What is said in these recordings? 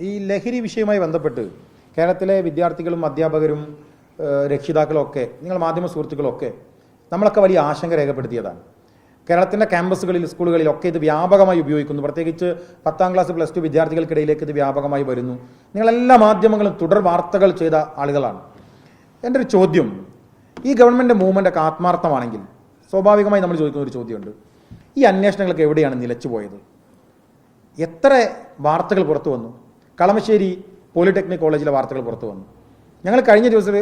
ഈ ലഹരി വിഷയവുമായി ബന്ധപ്പെട്ട് കേരളത്തിലെ വിദ്യാർത്ഥികളും അധ്യാപകരും രക്ഷിതാക്കളും ഒക്കെ നിങ്ങൾ മാധ്യമ സുഹൃത്തുക്കളൊക്കെ നമ്മളൊക്കെ വലിയ ആശങ്ക രേഖപ്പെടുത്തിയതാണ്. കേരളത്തിൻ്റെ ക്യാമ്പസുകളിൽ സ്കൂളുകളിലൊക്കെ ഇത് വ്യാപകമായി ഉപയോഗിക്കുന്നു. പ്രത്യേകിച്ച് 10ാം ക്ലാസ് +2 വിദ്യാർത്ഥികൾക്കിടയിലേക്ക് ഇത് വ്യാപകമായി വരുന്നു. നിങ്ങളെല്ലാ മാധ്യമങ്ങളും തുടർ വാർത്തകൾ ചെയ്ത ആളുകളാണ്. എൻ്റെ ഒരു ചോദ്യം, ഈ ഗവൺമെൻറ് മൂവ്മെൻ്റൊക്കെ ആത്മാർത്ഥമാണെങ്കിൽ സ്വാഭാവികമായി നമ്മൾ ചോദിക്കുന്ന ഒരു ചോദ്യമുണ്ട്, ഈ അന്വേഷണങ്ങളൊക്കെ എവിടെയാണ് നിലച്ചു പോയത്? എത്ര വാർത്തകൾ പുറത്തു വന്നു? കളമശ്ശേരി പോളിടെക്നിക് കോളേജിലെ വാർത്തകൾ പുറത്തു വന്നു. ഞങ്ങൾ കഴിഞ്ഞ ദിവസം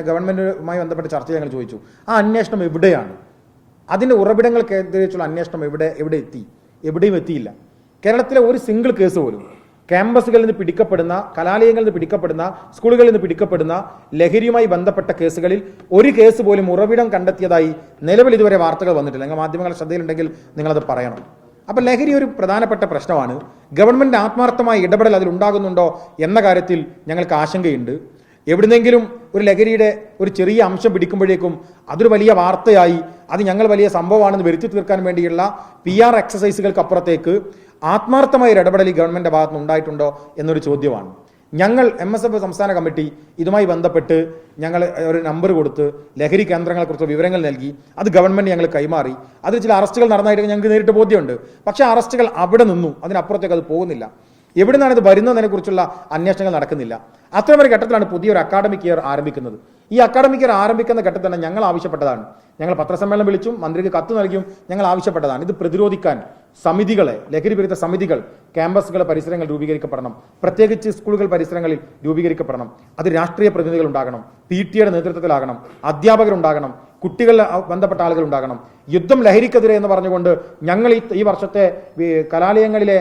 ഗവൺമെൻറ്റുമായി ബന്ധപ്പെട്ട ചർച്ച ഞങ്ങൾ ചോദിച്ചു, ആ അന്വേഷണം എവിടെയാണ്? അതിൻ്റെ ഉറവിടങ്ങൾ കേന്ദ്രീകരിച്ചുള്ള അന്വേഷണം എവിടെ എത്തി? എവിടെയും എത്തിയില്ല. കേരളത്തിലെ ഒരു സിംഗിൾ കേസ് പോലും ക്യാമ്പസുകളിൽ നിന്ന് പിടിക്കപ്പെടുന്ന, കലാലയങ്ങളിൽ നിന്ന് പിടിക്കപ്പെടുന്ന, സ്കൂളുകളിൽ നിന്ന് പിടിക്കപ്പെടുന്ന ലഹരിയുമായി ബന്ധപ്പെട്ട കേസുകളിൽ ഒരു കേസ് പോലും ഉറവിടം കണ്ടെത്തിയതായി നിലവിൽ ഇതുവരെ വാർത്തകൾ വന്നിട്ടില്ല. നിങ്ങൾ മാധ്യമങ്ങളുടെ ശ്രദ്ധയിലുണ്ടെങ്കിൽ നിങ്ങളത് പറയണം. അപ്പം ലഹരി ഒരു പ്രധാനപ്പെട്ട പ്രശ്നമാണ്. ഗവൺമെൻറ് ആത്മാർത്ഥമായ ഇടപെടൽ അതിലുണ്ടാകുന്നുണ്ടോ എന്ന കാര്യത്തിൽ ഞങ്ങൾക്ക് ആശങ്കയുണ്ട്. എവിടുന്നെങ്കിലും ഒരു ലഹരിയുടെ ഒരു ചെറിയ അംശം പിടിക്കുമ്പോഴേക്കും അതൊരു വലിയ വാർത്തയായി അത് ഞങ്ങൾ വലിയ സംഭവമാണെന്ന് വരുത്തി തീർക്കാൻ വേണ്ടിയുള്ള PR എക്സസൈസുകൾക്ക് അപ്പുറത്തേക്ക് ആത്മാർത്ഥമായ ഒരു ഇടപെടൽ ഈ ഗവൺമെൻറ് ഭാഗത്ത് ഉണ്ടായിട്ടുണ്ടോ എന്നൊരു ചോദ്യമാണ്. ഞങ്ങൾ MSF സംസ്ഥാന കമ്മിറ്റി ഇതുമായി ബന്ധപ്പെട്ട് ഞങ്ങൾ ഒരു നമ്പർ കൊടുത്ത് ലഹരി കേന്ദ്രങ്ങളെക്കുറിച്ച് വിവരങ്ങൾ നൽകി. അത് ഗവൺമെൻറ് ഞങ്ങൾ കൈമാറി. അതിൽ ചില അറസ്റ്റുകൾ നടന്നതായിട്ട് ഞങ്ങൾക്ക് നേരിട്ട് ബോധ്യമുണ്ട്. പക്ഷേ അറസ്റ്റുകൾ അവിടെ നിന്നു, അതിനപ്പുറത്തേക്ക് അത് പോകുന്നില്ല. എവിടെ നിന്നാണ് ഇത് വരുന്നതിനെക്കുറിച്ചുള്ള അന്വേഷണങ്ങൾ നടക്കുന്നില്ല. അത്തരമൊരു ഘട്ടത്തിലാണ് പുതിയൊരു അക്കാഡമിക് ഇയർ ആരംഭിക്കുന്നത്. ഈ അക്കാഡമിക് ഇയർ ആരംഭിക്കുന്ന ഘട്ടത്തിൽ തന്നെ ഞങ്ങൾ ആവശ്യപ്പെട്ടതാണ്, ഞങ്ങൾ പത്രസമ്മേളനം വിളിച്ചും മന്ത്രിക്ക് കത്ത് നൽകിയും ഞങ്ങൾ ആവശ്യപ്പെട്ടതാണ്, ഇത് പ്രതിരോധിക്കാൻ സമിതികളെ, ലഹരി വിരുദ്ധ സമിതികൾ ക്യാമ്പസുകളുടെ പരിസരങ്ങൾ രൂപീകരിക്കപ്പെടണം. പ്രത്യേകിച്ച് സ്കൂളുകൾ പരിസരങ്ങളിൽ രൂപീകരിക്കപ്പെടണം. അത് രാഷ്ട്രീയ പ്രതിനിധികൾ ഉണ്ടാകണം, PTA നേതൃത്വത്തിലാകണം, അധ്യാപകരുണ്ടാകണം, കുട്ടികളിൽ ബന്ധപ്പെട്ട ആളുകൾ ഉണ്ടാകണം. യുദ്ധം ലഹരിക്കെതിരെ എന്ന് പറഞ്ഞുകൊണ്ട് ഞങ്ങൾ ഈ വർഷത്തെ കലാലയങ്ങളിലെ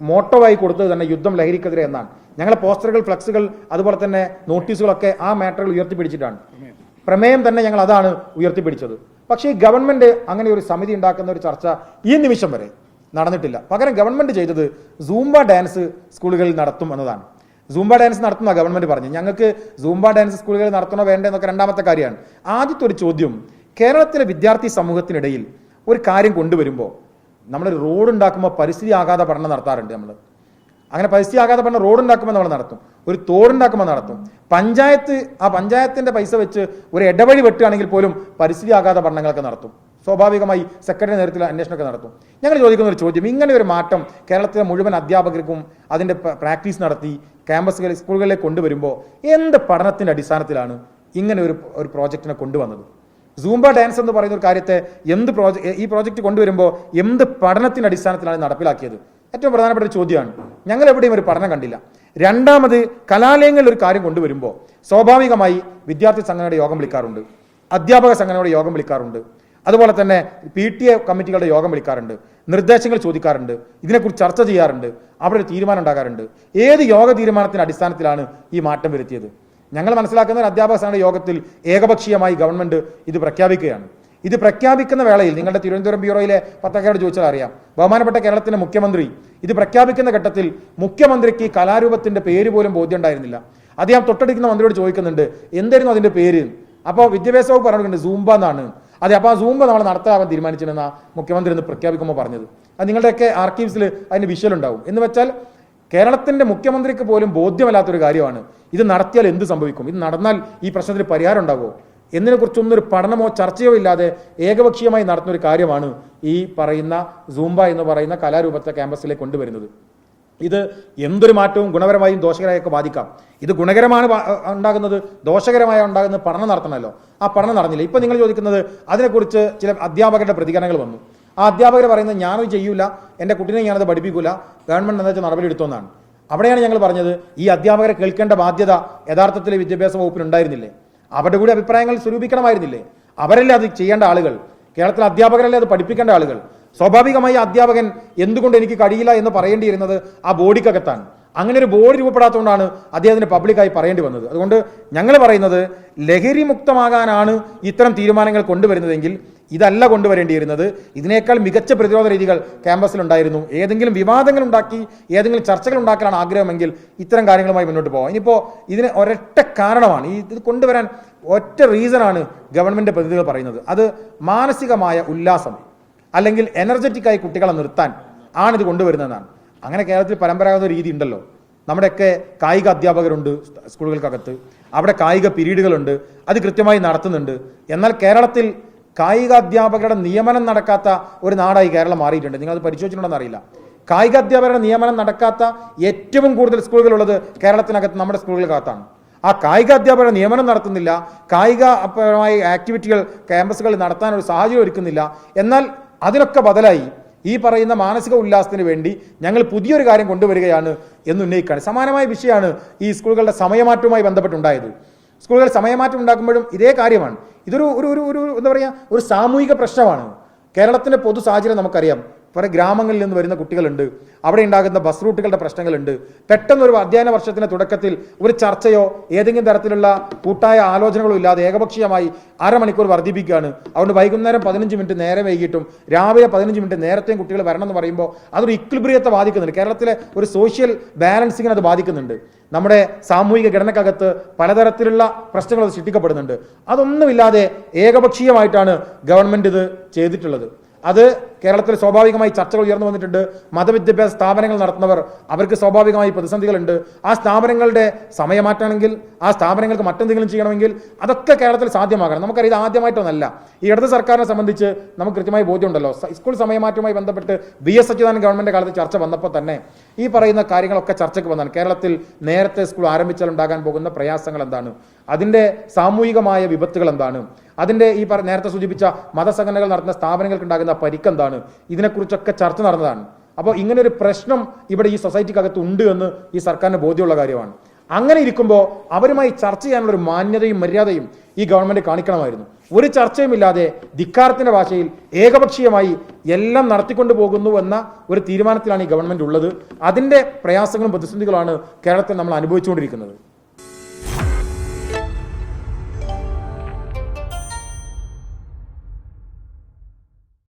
മോട്ടോവായി കൊടുത്തത് തന്നെ യുദ്ധം ലഹരിക്കെതിരെ എന്നാണ്. ഞങ്ങളെ പോസ്റ്ററുകൾ, ഫ്ലക്സുകൾ, അതുപോലെ തന്നെ നോട്ടീസുകളൊക്കെ ആ മാറ്ററുകൾ ഉയർത്തിപ്പിടിച്ചിട്ടാണ്. പ്രമേയം തന്നെ ഞങ്ങൾ അതാണ് ഉയർത്തിപ്പിടിച്ചത്. പക്ഷേ ഈ ഗവൺമെൻറ് അങ്ങനെ ഒരു സമിതി ഉണ്ടാക്കുന്ന ഒരു ചർച്ച ഈ നിമിഷം വരെ നടന്നിട്ടില്ല. പകരം ഗവൺമെൻറ് ചെയ്തത് സൂംബ ഡാൻസ് സ്കൂളുകളിൽ നടത്തും എന്നതാണ്. സൂംബ ഡാൻസ് നടത്തുന്ന ഗവൺമെൻറ് പറഞ്ഞു. ഞങ്ങൾക്ക് സൂംബ ഡാൻസ് സ്കൂളുകളിൽ നടത്തണോ വേണ്ടേ എന്നൊക്കെ രണ്ടാമത്തെ കാര്യമാണ്. ആദ്യത്തെ ഒരു ചോദ്യം, കേരളത്തിലെ വിദ്യാർത്ഥി സമൂഹത്തിനിടയിൽ ഒരു കാര്യം കൊണ്ടുവരുമ്പോൾ നമ്മളൊരു റോഡ് ഉണ്ടാക്കുമ്പോൾ പരിസ്ഥിതി ആഘാത പഠനം നടത്താറുണ്ട്. നമ്മൾ അങ്ങനെ പരിസ്ഥിതി ആഘാത പഠനം റോഡ് ഉണ്ടാക്കുമ്പോൾ നമ്മൾ നടത്തും, ഒരു തോടുണ്ടാക്കുമ്പോൾ നടത്തും. പഞ്ചായത്തിൻ്റെ പൈസ വെച്ച് ഒരു ഇടവഴി വെട്ടുകയാണെങ്കിൽ പോലും പരിസ്ഥിതി ആഘാത പഠനങ്ങളൊക്കെ നടത്തും. സ്വാഭാവികമായി സെക്രട്ടറി നേതൃത്വത്തിൽ അന്വേഷണമൊക്കെ നടത്തും. ഞങ്ങൾ ചോദിക്കുന്ന ഒരു ചോദ്യം, ഇങ്ങനെ ഒരു മാറ്റം കേരളത്തിലെ മുഴുവൻ അധ്യാപകർക്കും അതിൻ്റെ പ്രാക്ടീസ് നടത്തി ക്യാമ്പസുകളിൽ, സ്കൂളുകളിലേക്ക് കൊണ്ടുവരുമ്പോൾ എന്ത് പഠനത്തിൻ്റെ അടിസ്ഥാനത്തിലാണ് ഇങ്ങനെ ഒരു പ്രോജക്റ്റിനെ കൊണ്ടുവന്നത്? സൂംബ ഡാൻസ് എന്ന് പറയുന്ന ഒരു കാര്യത്തെ ഈ പ്രോജക്റ്റ് കൊണ്ടുവരുമ്പോൾ എന്ത് പഠനത്തിൻ്റെ അടിസ്ഥാനത്തിലാണ് നടപ്പിലാക്കിയത്? ഏറ്റവും പ്രധാനപ്പെട്ട ഒരു ചോദ്യമാണ്. ഞങ്ങൾ എവിടെയും ഒരു പഠനം കണ്ടില്ല. രണ്ടാമത്, കലാലയങ്ങളിൽ ഒരു കാര്യം കൊണ്ടുവരുമ്പോൾ സ്വാഭാവികമായി വിദ്യാർത്ഥി സംഘടനയുടെ യോഗം വിളിക്കാറുണ്ട്, അധ്യാപക സംഘടനയുടെ യോഗം വിളിക്കാറുണ്ട്, അതുപോലെ തന്നെ PTA കമ്മിറ്റികളുടെ യോഗം വിളിക്കാറുണ്ട്, നിർദ്ദേശങ്ങൾ ചോദിക്കാറുണ്ട്, ഇതിനെക്കുറിച്ച് ചർച്ച ചെയ്യാറുണ്ട്, അവിടെ ഒരു തീരുമാനം ഉണ്ടാകാറുണ്ട്. ഏത് യോഗ തീരുമാനത്തിൻ്റെ അടിസ്ഥാനത്തിലാണ് ഈ മാറ്റം വരുത്തിയത്? ഞങ്ങൾ മനസ്സിലാക്കുന്ന അധ്യാപക സംഘടന യോഗത്തിൽ ഏകപക്ഷീയമായി ഗവൺമെൻറ് ഇത് പ്രഖ്യാപിക്കുകയാണ്. ഇത് പ്രഖ്യാപിക്കുന്ന വേളയിൽ നിങ്ങളുടെ തിരുവനന്തപുരം ബ്യൂറോയിലെ പത്രക്കാരോട് ചോദിച്ചാൽ അറിയാം, ബഹുമാനപ്പെട്ട കേരളത്തിൻ്റെ മുഖ്യമന്ത്രി ഇത് പ്രഖ്യാപിക്കുന്ന ഘട്ടത്തിൽ മുഖ്യമന്ത്രിക്ക് കലാരൂപത്തിൻ്റെ പേര് പോലും ബോധ്യം ഉണ്ടായിരുന്നില്ല. അദ്ദേഹം തൊട്ടടുക്കുന്ന മന്ത്രിയോട് ചോദിക്കുന്നുണ്ട്, എന്തായിരുന്നു അതിൻ്റെ പേര്? അപ്പോൾ വിദ്യാഭ്യാസ വകുപ്പ് പറഞ്ഞിട്ടുണ്ട് സൂംബ എന്നാണ്. അതെ, അപ്പോൾ ആ സൂംബ നമ്മൾ നടത്താൻ തീരുമാനിച്ചിരുന്ന മുഖ്യമന്ത്രി ഇന്ന് പ്രഖ്യാപിക്കുമ്പോൾ പറഞ്ഞത്. അത് നിങ്ങളുടെയൊക്കെ ആർക്കീവ്സിൽ അതിന് വിഷ്വൽ ഉണ്ടാവും. എന്ന് വെച്ചാൽ കേരളത്തിൻ്റെ മുഖ്യമന്ത്രിക്ക് പോലും ബോധ്യമല്ലാത്തൊരു കാര്യമാണ്. ഇത് നടത്തിയാൽ എന്ത് സംഭവിക്കും, ഇത് നടന്നാൽ ഈ പ്രശ്നത്തിന് പരിഹാരം ഉണ്ടാകുമോ എന്നതിനെക്കുറിച്ചൊന്നൊരു പഠനമോ ചർച്ചയോ ഇല്ലാതെ ഏകപക്ഷീയമായി നടത്തുന്ന ഒരു കാര്യമാണ് ഈ പറയുന്ന സൂംബ എന്ന് പറയുന്ന കലാരൂപത്തെ ക്യാമ്പസിലേക്ക് കൊണ്ടുവരുന്നത്. ഇത് എന്തൊരു മാറ്റവും ഗുണപരമായും ദോഷകരമായൊക്കെ ബാധിക്കാം. ഇത് ഗുണകരമാണ് ഉണ്ടാകുന്നത്, ദോഷകരമായ ഉണ്ടാകുന്നത് പഠനം നടത്തണമല്ലോ. ആ പഠനം നടന്നില്ല. ഇപ്പം നിങ്ങൾ ചോദിക്കുന്നത് അതിനെക്കുറിച്ച് ചില അധ്യാപകരുടെ പ്രതികരണങ്ങൾ വന്നു. ആ അധ്യാപകർ പറയുന്നത് ഞാനത് ചെയ്യൂല, എൻ്റെ കുട്ടീനെ ഞാനത് പഠിപ്പിക്കൂല, ഗവൺമെൻറ് എന്താ വെച്ചാൽ നടപടി എടുത്തോന്നാണ്. അവിടെയാണ് ഞങ്ങൾ പറഞ്ഞത്, ഈ അധ്യാപകരെ കേൾക്കേണ്ട ബാധ്യത യഥാർത്ഥത്തിൽ വിദ്യാഭ്യാസ വകുപ്പിനുണ്ടായിരുന്നില്ലേ? അവരുടെ കൂടി അഭിപ്രായങ്ങൾ സ്വരൂപിക്കണമായിരുന്നില്ലേ? അവരല്ലേ അത് ചെയ്യേണ്ട ആളുകൾ, കേരളത്തിലെ അധ്യാപകരല്ലേ അത് പഠിപ്പിക്കേണ്ട ആളുകൾ. സ്വാഭാവികമായി അധ്യാപകൻ എന്തുകൊണ്ട് എനിക്ക് കഴിയില്ല എന്ന് പറയേണ്ടിയിരുന്നത് ആ ബോഡിക്കകത്താണ്. അങ്ങനെ ഒരു ബോഡി രൂപപ്പെടാത്തതുകൊണ്ടാണ് അദ്ദേഹത്തിന് പബ്ലിക്കായി പറയേണ്ടി വന്നത്. അതുകൊണ്ട് ഞങ്ങൾ പറയുന്നത്, ലഹരി മുക്തമാകാനാണ് ഇത്തരം തീരുമാനങ്ങൾ കൊണ്ടുവരുന്നതെങ്കിൽ ഇതല്ല കൊണ്ടുവരേണ്ടിയിരുന്നത്. ഇതിനേക്കാൾ മികച്ച പ്രതിരോധ രീതികൾ ക്യാമ്പസിലുണ്ടായിരുന്നു. ഏതെങ്കിലും വിവാദങ്ങൾ ഉണ്ടാക്കി ഏതെങ്കിലും ചർച്ചകൾ ഉണ്ടാക്കാനാണ് ആഗ്രഹമെങ്കിൽ ഇത്തരം കാര്യങ്ങളുമായി മുന്നോട്ട് പോകാം. ഇനിയിപ്പോൾ ഇതിന് ഒരൊറ്റ കാരണമാണ്, ഇത് കൊണ്ടുവരാൻ ഒറ്റ റീസണാണ് ഗവൺമെൻറ് പ്രതിനിധികൾ പറയുന്നത്. അത് മാനസികമായ ഉല്ലാസം അല്ലെങ്കിൽ എനർജറ്റിക്കായി കുട്ടികളെ നിർത്താൻ ആണിത് കൊണ്ടുവരുന്നതെന്നാണ്. അങ്ങനെ കേരളത്തിൽ പരമ്പരാഗത രീതി ഉണ്ടല്ലോ. നമ്മുടെയൊക്കെ കായിക അധ്യാപകരുണ്ട് സ്കൂളുകൾക്കകത്ത്, അവിടെ കായിക പീരീഡുകളുണ്ട്, അത് കൃത്യമായി നടത്തുന്നുണ്ട്. എന്നാൽ കേരളത്തിൽ കായിക അധ്യാപകരുടെ നിയമനം നടക്കാത്ത ഒരു നാടായി കേരളം മാറിയിട്ടുണ്ട്. നിങ്ങളത് പരിശോധിച്ചിട്ടുണ്ടെന്ന് അറിയില്ല. കായിക അധ്യാപകരുടെ നിയമനം നടക്കാത്ത ഏറ്റവും കൂടുതൽ സ്കൂളുകളുള്ളത് കേരളത്തിനകത്ത് നമ്മുടെ സ്കൂളുകൾക്കകത്താണ്. ആ കായിക അധ്യാപകരുടെ നിയമനം നടത്തുന്നില്ല, കായികപരമായ ആക്ടിവിറ്റികൾ ക്യാമ്പസുകളിൽ നടത്താൻ ഒരു സാഹചര്യം ഒരുക്കുന്നില്ല. എന്നാൽ അതിനൊക്കെ ബദലായി ഈ പറയുന്ന മാനസിക ഉല്ലാസത്തിന് വേണ്ടി ഞങ്ങൾ പുതിയൊരു കാര്യം കൊണ്ടുവരികയാണ് എന്നുന്നയിക്കുകയാണ്. സമാനമായ വിഷയമാണ് ഈ സ്കൂളുകളുടെ സമയമാറ്റവുമായി ബന്ധപ്പെട്ടുണ്ടായത്. സ്കൂളുകൾ സമയമാറ്റം ഉണ്ടാക്കുമ്പോഴും ഇതേ കാര്യമാണ്. ഇതൊരു ഒരു ഒരു എന്താ പറയുക, ഒരു സാമൂഹിക പ്രശ്നമാണ്. കേരളത്തിൻ്റെ പൊതു സാഹചര്യം നമുക്കറിയാം. പല ഗ്രാമങ്ങളിൽ നിന്ന് വരുന്ന കുട്ടികളുണ്ട്, അവിടെ ഉണ്ടാകുന്ന ബസ് റൂട്ടുകളുടെ പ്രശ്നങ്ങളുണ്ട്. പെട്ടെന്നൊരു അധ്യയന വർഷത്തിന്റെ തുടക്കത്തിൽ ഒരു ചർച്ചയോ ഏതെങ്കിലും തരത്തിലുള്ള കൂട്ടായ ആലോചനകളോ ഇല്ലാതെ ഏകപക്ഷീയമായി അരമണിക്കൂർ വർദ്ധിപ്പിക്കുകയാണ്. അതുകൊണ്ട് വൈകുന്നേരം 15 മിനിറ്റ് നേരെ വൈകിട്ടും രാവിലെ 15 മിനിറ്റ് നേരത്തെയും കുട്ടികൾ വരണം എന്ന് പറയുമ്പോൾ അതൊരു ഇക്വിലിബ്രിയത്തെ ബാധിക്കുന്നുണ്ട്. കേരളത്തിലെ ഒരു സോഷ്യൽ ബാലൻസിങ്ങിന് അത് ബാധിക്കുന്നുണ്ട്. നമ്മുടെ സാമൂഹിക ഘടനക്കകത്ത് പലതരത്തിലുള്ള പ്രശ്നങ്ങൾ അത് സൃഷ്ടിക്കപ്പെടുന്നുണ്ട്. അതൊന്നുമില്ലാതെ ഏകപക്ഷീയമായിട്ടാണ് ഗവൺമെന്റ് ഇത് ചെയ്തിട്ടുള്ളത്. അത് കേരളത്തിൽ സ്വാഭാവികമായി ചർച്ചകൾ ഉയർന്നു വന്നിട്ടുണ്ട്. മതവിദ്യാഭ്യാസ സ്ഥാപനങ്ങൾ നടത്തുന്നവർ അവർക്ക് സ്വാഭാവികമായി പ്രതിസന്ധികളുണ്ട്. ആ സ്ഥാപനങ്ങളുടെ സമയമാറ്റണമെങ്കിൽ, ആ സ്ഥാപനങ്ങൾക്ക് മറ്റെന്തെങ്കിലും ചെയ്യണമെങ്കിൽ അതൊക്കെ കേരളത്തിൽ സാധ്യമാകണം. നമുക്കറിയാം ഇത് ആദ്യമായിട്ടൊന്നല്ല. ഈ ഇടത് സർക്കാരിനെ സംബന്ധിച്ച് നമുക്ക് കൃത്യമായി ബോധ്യമുണ്ടല്ലോ. സ്കൂൾ സമയമാറ്റവുമായി ബന്ധപ്പെട്ട് VS അച്യുതാനന്ദൻ ഗവൺമെന്റ് കാലത്ത് ചർച്ച വന്നപ്പോൾ തന്നെ ഈ പറയുന്ന കാര്യങ്ങളൊക്കെ ചർച്ചയ്ക്ക് വന്നതാണ്. കേരളത്തിൽ നേരത്തെ സ്കൂൾ ആരംഭിച്ചാൽ ഉണ്ടാകാൻ പോകുന്ന പ്രയാസങ്ങൾ എന്താണ്, അതിൻ്റെ സാമൂഹികമായ വിപത്തുകൾ എന്താണ്, അതിൻ്റെ ഈ നേരത്തെ സൂചിപ്പിച്ച മതസംഘടനകൾ നടത്തുന്ന സ്ഥാപനങ്ങൾക്ക് ഉണ്ടാകുന്ന പരിക്കെന്താണ്, ഇതിനെക്കുറിച്ചൊക്കെ ചർച്ച നടന്നതാണ്. അപ്പോൾ ഇങ്ങനെ ഒരു പ്രശ്നം ഇവിടെ ഈ സൊസൈറ്റിക്കകത്ത് ഉണ്ട് എന്ന് ഈ സർക്കാരിന് ബോധ്യമുള്ള കാര്യമാണ്. അങ്ങനെ ഇരിക്കുമ്പോൾ അവരുമായി ചർച്ച ചെയ്യാനുള്ള ഒരു മാന്യതയും മര്യാദയും ഈ ഗവൺമെന്റ് കാണിക്കണമായിരുന്നു. ഒരു ചർച്ചയുമില്ലാതെ ധിക്കാരത്തിന്റെ ഭാഷയിൽ ഏകപക്ഷീയമായി എല്ലാം നടത്തിക്കൊണ്ടു പോകുന്നു എന്ന ഒരു തീരുമാനത്തിലാണ് ഈ ഗവൺമെന്റ് ഉള്ളത്. അതിന്റെ പ്രയാസങ്ങളും പ്രതിസന്ധികളുമാണ് കേരളത്തിൽ നമ്മൾ അനുഭവിച്ചുകൊണ്ടിരിക്കുന്നത്.